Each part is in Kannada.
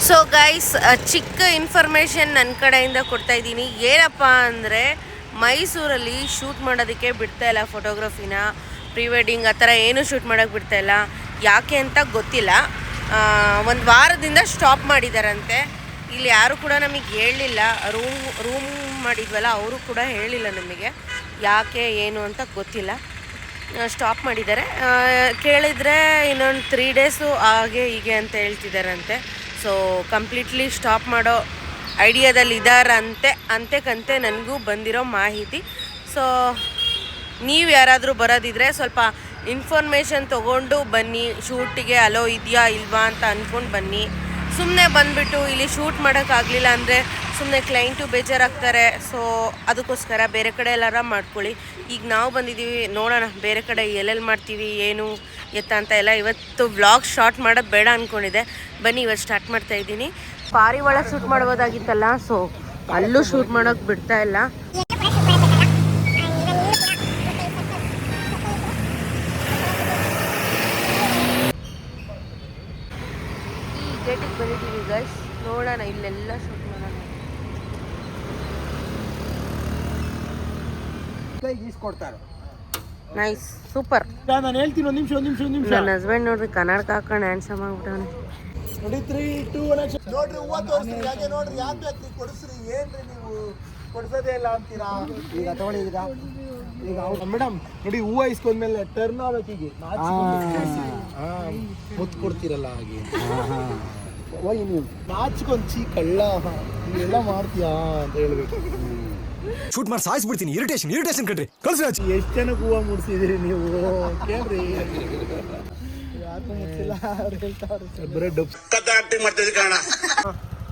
ಸೊ ಗೈಸ್, ಚಿಕ್ಕ ಇನ್ಫಾರ್ಮೇಷನ್ ನನ್ನ ಕಡೆಯಿಂದ ಕೊಡ್ತಾ ಇದ್ದೀನಿ. ಏನಪ್ಪ ಅಂದರೆ, ಮೈಸೂರಲ್ಲಿ ಶೂಟ್ ಮಾಡೋದಕ್ಕೆ ಬಿಡ್ತಾ ಇಲ್ಲ ಫೋಟೋಗ್ರಫಿನ, ಪ್ರೀ ವೆಡ್ಡಿಂಗ್ ಆ ಥರ ಏನೂ ಶೂಟ್ ಮಾಡೋಕ್ಕೆ ಬಿಡ್ತಾ ಇಲ್ಲ. ಯಾಕೆ ಅಂತ ಗೊತ್ತಿಲ್ಲ. ಒಂದು ವಾರದಿಂದ ಸ್ಟಾಪ್ ಮಾಡಿದಾರಂತೆ. ಇಲ್ಲಿ ಯಾರು ಕೂಡ ನಮಗೆ ಹೇಳಲಿಲ್ಲ. ರೂಮ್ ಮಾಡಿದ್ವಲ್ಲ, ಅವರು ಕೂಡ ಹೇಳಿಲ್ಲ ನಮಗೆ ಯಾಕೆ ಏನು ಅಂತ ಗೊತ್ತಿಲ್ಲ. ಸ್ಟಾಪ್ ಮಾಡಿದ್ದಾರೆ. ಕೇಳಿದರೆ ಇನ್ನೊಂದು 3 ಡೇಸು ಹಾಗೆ ಹೀಗೆ ಅಂತ ಹೇಳ್ತಿದ್ದಾರಂತೆ. ಸೊ ಕಂಪ್ಲೀಟ್ಲಿ ಸ್ಟಾಪ್ ಮಾಡೋ ಐಡಿಯಾದಲ್ಲಿ ಅಂತೆಕಂತೆ ನನಗೂ ಬಂದಿರೋ ಮಾಹಿತಿ. ಸೊ ನೀವು ಯಾರಾದರೂ ಬರೋದಿದ್ರೆ ಸ್ವಲ್ಪ ಇನ್ಫಾರ್ಮೇಷನ್ ತೊಗೊಂಡು ಬನ್ನಿ. ಶೂಟಿಗೆ ಅಲೋ ಇದೆಯಾ ಇಲ್ವಾ ಅಂತ ಅಂದ್ಕೊಂಡು ಬನ್ನಿ. ಸುಮ್ಮನೆ ಬಂದುಬಿಟ್ಟು ಇಲ್ಲಿ ಶೂಟ್ ಮಾಡೋಕ್ಕಾಗಲಿಲ್ಲ ಅಂದರೆ ಸುಮ್ಮನೆ ಕ್ಲೈಂಟು ಬೇಜಾರಾಗ್ತಾರೆ. ಸೊ ಅದಕ್ಕೋಸ್ಕರ ಬೇರೆ ಕಡೆ ಎಲ್ಲಾರ ಮಾಡ್ಕೊಳ್ಳಿ. ಈಗ ನಾವು ಬಂದಿದ್ದೀವಿ, ನೋಡೋಣ ಬೇರೆ ಕಡೆ ಎಲ್ಲೆಲ್ಲಿ ಮಾಡ್ತೀವಿ ಏನು ಎತ್ತ ಅಂತ ಎಲ್ಲ. ಇವತ್ತು ವ್ಲಾಗ್ ಸ್ಟಾರ್ಟ್ ಮಾಡೋದು ಬೇಡ ಅಂದ್ಕೊಂಡಿದ್ದೆ. ಬನ್ನಿ ಇವತ್ತು ಸ್ಟಾರ್ಟ್ ಮಾಡ್ತಾಯಿದ್ದೀನಿ. ಪಾರಿವಾಳ ಶೂಟ್ ಮಾಡ್ಬೋದಾಗಿತ್ತಲ್ಲ, ಸೊ ಅಲ್ಲೂ ಶೂಟ್ ಮಾಡೋಕ್ಕೆ ಬಿಡ್ತಾ ಇಲ್ಲ. ಈ ಗೇಟಿಗೆ ಬಂದಿದ್ದೀವಿ ಗೈಸ್, ನೋಡೋಣ ಇಲ್ಲೆಲ್ಲ ಶೂಟ್ ಮಾಡೋಣ. Nice, super. ನಾನು ಹೇಳ್ತೀನಿ, ಒಂದು ನಿಮಿಷ. ನನ್ನ ಹಸ್ಬೆಂಡ್ ನೋಡ್ರಿ ಕನ್ನಡಕ ಹಾಕೊಂಡು ಹ್ಯಾಂಡ್ಸಮ್ ಆಗ್ಬಿಟ್ಟವನೆ. ನೋಡಿ 3, 2 ನೋಡ್ರಿ, ಹೂವ ತೋರಿಸ್ರಿ. ಹಾಗೆ ನೋಡ್ರಿ, ಯಾಕೆ ಬೇಕು ಕೊಡಿಸ್ರಿ, ಏನ್ರಿ ನೀವು ಕೊಡ್ಸೋದೇ ಇಲ್ಲ ಅಂತೀರಾ? ಈಗ ತಗೊಳ್ಳಿ. ಈಗ ಮೇಡಮ್ ನೋಡಿ, ಹೂವ ಇಸ್ಕೊಂಡ್ಮೇಲೆ ಟರ್ನ್ ಆಗ್ಬೇಕೀಗ ಮುತ್ತು ಕೊಡ್ತೀರಲ್ಲ ಹಾಗೆ. ನೀವು ನಾಚ್ಕೊಂಚಿ ಕಳ್ಳ ಇವೆಲ್ಲ ಮಾಡ್ತೀಯಾ ಅಂತ ಹೇಳ್ಬೇಕು. ಶೂಟ್ ಮಾಡಿ ಸಾಯಿಸ್ಬಿಡ್ತೀನಿ. ಇರಿಟೇಷನ್ ಕಣ್ರಿ, ಕಳ್ಸಿ. ಎಷ್ಟು ಜನಕ್ಕೆ ಹೂವ ಮುಡ್ಸಿದಿರಿ ನೀವು ಕೇಳ್ರಿ.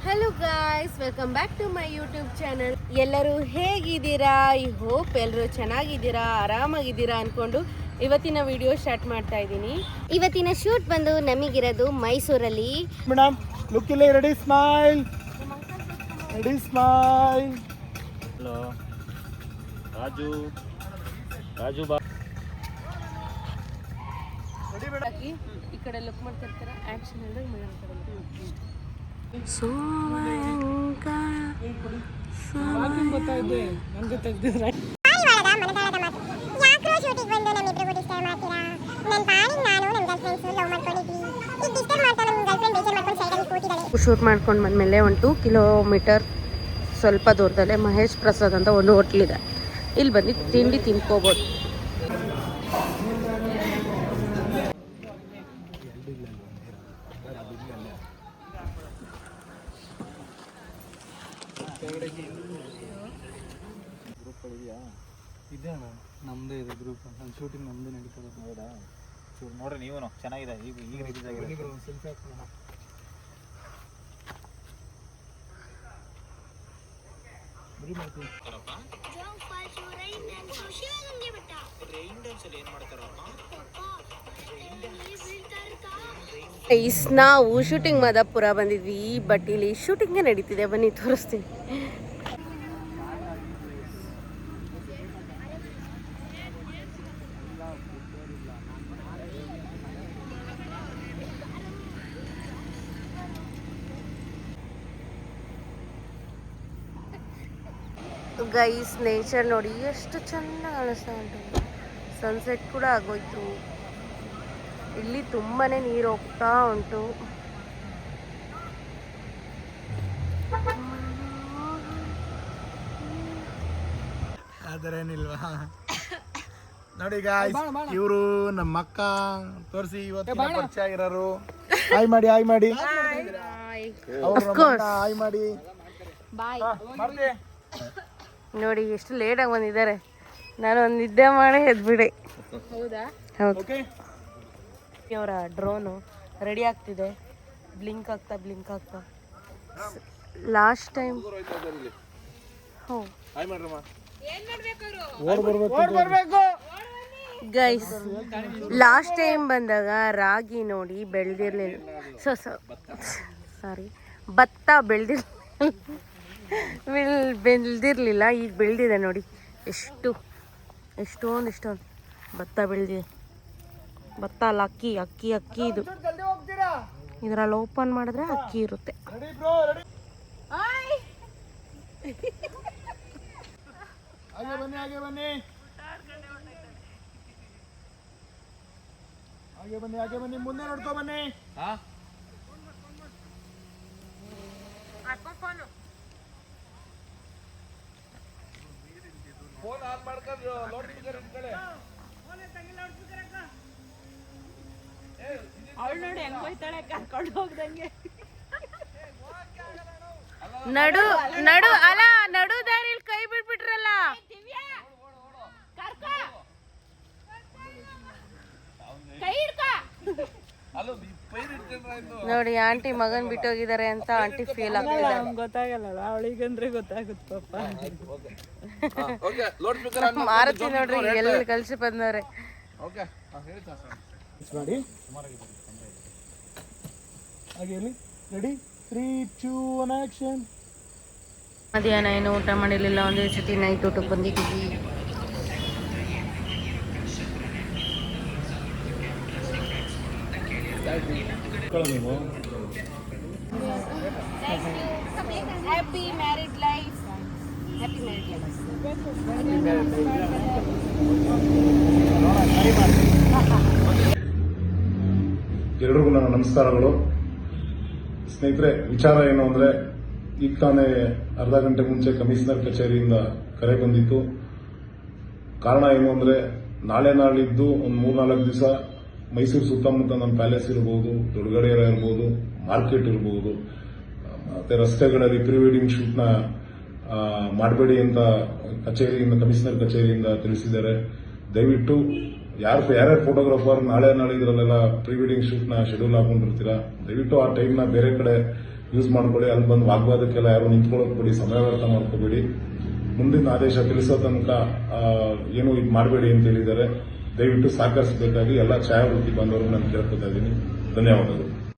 Hello guys, welcome back to my YouTube channel. ಎಲ್ಲರೂ ಹೇಗಿದ್ದೀರಾ? ಐ ಹೋಪ್ ಎಲ್ಲರೂ ಚೆನ್ನಾಗಿದ್ದೀರಾ, ಆರಾಮಾಗಿದ್ದೀರಾ ಅಂದ್ಕೊಂಡು ಇವತ್ತಿನ ವಿಡಿಯೋ ಸ್ಟಾರ್ಟ್ ಮಾಡ್ತಾ ಇದ್ದೀನಿ. ಇವತ್ತಿನ ಶೂಟ್ ಬಂದು ನಮಗಿರೋದು ಮೈಸೂರಲ್ಲಿ. ಮೇಡಮ್ ಲುಕ್ ಇಲ್ಲಿ, ರೆಡಿ ಸ್ಮೈಲ್. ಹಲೋ ರಾಜು ಬಾ. ಈ ಕಡೆ ಲುಕ್ ಮಾಡ್ತಿರ್ತಾರೆ, ಆಕ್ಷನ್ ಹೇಳಿದ್ರೆ ಮೇಡಮ್ ಕಡೆ. ಶೂಟ್ ಮಾಡ್ಕೊಂಡು ಬಂದಮೇಲೆ ಒಂದು 2 ಕಿಲೋಮೀಟರ್ ಸ್ವಲ್ಪ ದೂರದಲ್ಲೇ ಮಹೇಶ್ ಪ್ರಸಾದ್ ಅಂತ ಒಂದು ಹೋಟ್ಲಿದೆ. ಇಲ್ಲಿ ಬಂದು ತಿಂಡಿ ತಿನ್ಕೋಬೋದು. ಇದೇಣ ನಮ್ಮದೇ ಇದೆ ಗ್ರೂಪ್, ನನ್ನ ಶೂಟಿಂಗ್ ನಮ್ಮದೇ ನಡೀತದೆ. ಹೌದಾ? ಚೂರು ನೋಡ್ರಿ, ನೀವು ಚೆನ್ನಾಗಿದೆ. ಈಗ ರಿಲೀಸ್ ಆಗಿದೆ. ಸೆಲ್ಫಿ ಹಾಕೋಣ. ನಾವು ಶೂಟಿಂಗ್ ಮಾದಾಪುರ ಬಂದಿದ್ವಿ, ಬಟ್ ಇಲ್ಲಿ ಶೂಟಿಂಗೇ ನಡೀತಿದೆ. ಬನ್ನಿ ತೋರಿಸ್ತೀನಿ. ಗೈಸ್, ನೇಚರ್ ನೋಡಿ ಎಷ್ಟು ಚೆನ್ನಾಗಿ ಕಾಣಿಸ್ತಾ ಉಂಟು. ಸನ್ಸೆಟ್ ಕೂಡ ಆಗೋಯ್ತು. ಇಲ್ಲಿ ತುಂಬಾನೇ ನೀರು ಹೋಗ್ತಾ ಉಂಟು. ಅದರೇನಿಲ್ವಾ ನೋಡಿ ಗಾಯ್ಸ್, ಇವರು ನಮ್ಮ ಅಕ್ಕ. ತೋರಿಸಿ, ಇವತ್ತು ಪರಿಚಯ ಆಗಿರೋರು. ಹಾಯ್ ಮಾಡಿ ಹಾಯ್ ಮಾಡಿ ನೋಡಿ ಎಷ್ಟು ಲೇಟಾಗಿ ಬಂದಿದ್ದಾರೆ. ನಾನು ಒಂದು ನಿದ್ದೆ ಮಾಡಿ ಎದ್ಬಿಡಿ. ಹೌದು, ಅವರ ಡ್ರೋನು ರೆಡಿ ಆಗ್ತಿದೆ. ಬ್ಲಿಂಕ್ ಆಗ್ತಾ last time guys, last time ಬಂದಾಗ ರಾಗಿ ನೋಡಿ ಬೆಳೆದಿರ್ಲಿಲ್ಲ. ಸಾರಿ, ಭತ್ತ ಬೆಳೆದಿರ್ಲಿಲ್ಲ. ಈಗ ಬೆಳೆದಿದೆ ನೋಡಿ. ಎಷ್ಟೊಂದು ಭತ್ತ ಬೆಳೆದಿದೆ. ಭತ್ತ ಅಲ್ಲ, ಅಕ್ಕಿ ಇದು. ಇದರಲ್ಲಿ ಓಪನ್ ಮಾಡಿದ್ರೆ ಅಕ್ಕಿ ಇರುತ್ತೆ. Ready bro, ready. ಹಾಗೆ ಬನ್ನಿ, ಹಾಗೆ ಬನ್ನಿ, ಹಾಗೆ ಬನ್ನಿ, ಹಾಗೆ ಬನ್ನಿ, ಮುಂದೆ ನೋಡ್ಕೊ ಬನ್ನಿ. ಫೋನ್ ಆನ್ ಮಾಡ್ಕೊಂಡು ಲೌಡ್ ಸ್ಪೀಕರ್ ಇಟ್ಕೊಳ್ಳಿ. ಅವಳು ನೋಡಿ ಹೆಂಗ್ ಹೋಯ್ತಾಳೆ ಕರ್ಕೊಂಡು ಹೋಗ್ದಂಗೆ. ನಡು ನಡು ಅಲ್ಲ, ನಡು ದಾರಿಲಿ ಕೈ ಬಿಟ್ಬಿಟ್ರಲ್ಲ. ನೋಡಿ ಆಂಟಿ ಮಗನ್ ಬಿಟ್ಟೋಗಿದ್ದಾರೆ ಅಂತ ಆಂಟಿ ಫೀಲ್ ಆಗ್ತಿದ್ದಾರೆ. ಗೊತ್ತಾಗಲ್ಲ, ಅವಳಿಗಂದ್ರೆ ಗೊತ್ತಾಗುತ್ತೆ ಪಾಪ. ಮಾರುತಿ ನೋಡ್ರಿ ಎಲ್ಲಿ ಕಲ್ಸಿ ಬಂದವ್ರೆ. ಮಾಡಿ ಹಾಗೆ ರೆಡಿ 3, 2, 1 ಆಕ್ಷನ್. ಮಧ್ಯಾಹ್ನ ಏನು ಊಟ ಮಾಡಿರಲಿಲ್ಲ, ಒಂದೇ ಸತಿ ನೈಟ್ ಊಟಕ್ಕೆ ಬಂದಿದ್ದೀವಿ. Happy married life. Happy married life. ಎಲ್ರಿಗೂ ನನ್ನ ನಮಸ್ಕಾರಗಳು. ಸ್ನೇಹಿತರೆ, ವಿಚಾರ ಏನು ಅಂದರೆ, ಈಗ ತಾನೇ ಅರ್ಧ ಗಂಟೆ ಮುಂಚೆ ಕಮಿಷನರ್ ಕಚೇರಿಯಿಂದ ಕರೆ ಬಂದಿತ್ತು. ಕಾರಣ ಏನು ಅಂದರೆ, ನಾಳೆ ನಾಳಿದ್ದು ಒಂದು 3-4 ದಿವಸ ಮೈಸೂರು ಸುತ್ತಮುತ್ತ ನಮ್ಮ ಪ್ಯಾಲೇಸ್ ಇರ್ಬೋದು, ದೊಡ್ಡಗಡೆಯರ ಇರ್ಬೋದು, ಮಾರ್ಕೆಟ್ ಇರ್ಬೋದು, ಮತ್ತೆ ರಸ್ತೆಗಳಲ್ಲಿ ಪ್ರೀ ವೆಡ್ಡಿಂಗ್ ಶೂಟ್ನ ಮಾಡಬೇಡಿ ಅಂತ ಕಮಿಷನರ್ ಕಚೇರಿಯಿಂದ ತಿಳಿಸಿದ್ದಾರೆ. ದಯವಿಟ್ಟು ಯಾರ್ಯಾರು ಫೋಟೋಗ್ರಾಫರ್ ನಾಳೆ ಇದರಲ್ಲೆಲ್ಲ ಪ್ರೀ ವೆಡ್ಡಿಂಗ್ ಶೂಟ್ನ ಶೆಡ್ಯೂಲ್ ಹಾಕೊಂಡಿರ್ತೀರಾ, ದಯವಿಟ್ಟು ಆ ಟೈಮ್ನ ಬೇರೆ ಕಡೆ ಯೂಸ್ ಮಾಡ್ಕೊಳ್ಳಿ. ಅಲ್ಲಿ ಬಂದು ವಾಗ್ವಾದಕ್ಕೆಲ್ಲ ಯಾರು ನಿಂತ್ಕೊಳ್ಳೋಕೆ ಕೊಡಿ, ಸಮಯ ವ್ಯರ್ಥ ಮಾಡ್ಕೋಬೇಡಿ. ಮುಂದಿನ ಆದೇಶ ತಿಳಿಸೋ ತನಕ ಏನು ಇದು ಮಾಡಬೇಡಿ ಅಂತ ಹೇಳಿದ್ದಾರೆ. ದಯವಿಟ್ಟು ಸಹಕರಿಸಬೇಕಾಗಿ ಎಲ್ಲ ಛಾಯಾವೃತ್ತಿ ಬಂದವರು ನಾನು ಕೇಳ್ಕೊತಾ ಇದ್ದೀನಿ. ಧನ್ಯವಾದಗಳು.